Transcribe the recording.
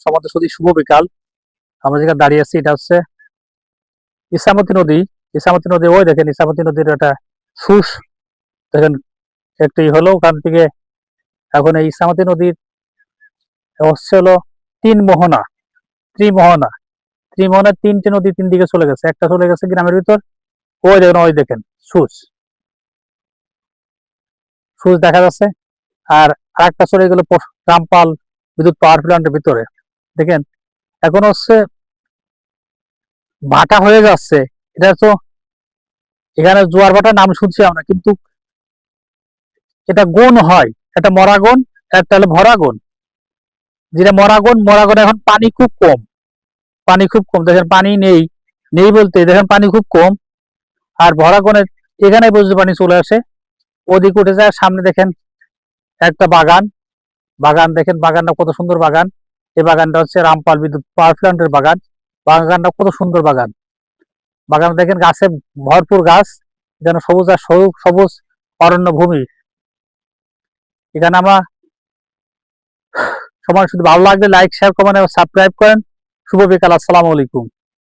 সমাজ সদি শুভ বিকাল। আমরা যেখানে দাঁড়িয়ে আছি এটা হচ্ছে ইছামতি নদী। ইছামতি নদী, ওই দেখেন ইছামতি নদীর একটা সুস দেখেন একটি হলো ওখান থেকে। এখন এই ইছামতি নদীর হচ্ছে হলো তিন মোহনা, ত্রিমোহনা। ত্রিমোহনার তিনটে নদী তিন দিকে চলে গেছে, একটা চলে গেছে গ্রামের ভিতর। ওই দেখেন সুস, সুস দেখা যাচ্ছে। আর আরেকটা চলে গেল রামপাল বিদ্যুৎ পাওয়ার প্ল্যান্টের ভিতরে। দেখেন এখন হচ্ছে ভাটা হয়ে যাচ্ছে। এটা তো এখানে জোয়ার ভাটার নাম শুনছি আমরা, কিন্তু এটা গুণ হয়, একটা মরাগুন, একটা হলো ভরাগুন। যেটা মরাগুন, মরাগুন এখন পানি খুব কম, পানি খুব কম। দেখেন পানি নেই, নেই বলতে দেখেন পানি খুব কম। আর ভরাগুনের এখানে বসে পানি চলে আসে, ওদিকে উঠে যায়। সামনে দেখেন একটা বাগান, বাগান দেখেন, বাগানটা কত সুন্দর বাগান। এই বাগানটা হচ্ছে রামপাল বিদ্যুৎ পাওয়ার প্ল্যান্টের বাগান। বাগানটা কত সুন্দর বাগান। বাগান দেখেন গাছে ভরপুর গাছ, যেন সবুজ আর সবুজ অরণ্য ভূমি। এখানে আমরা সবার শুধু ভালো লাগলে লাইক শেয়ার কমেন্ট এবং সাবস্ক্রাইব করেন। শুভ বিকাল, আসসালামু আলাইকুম।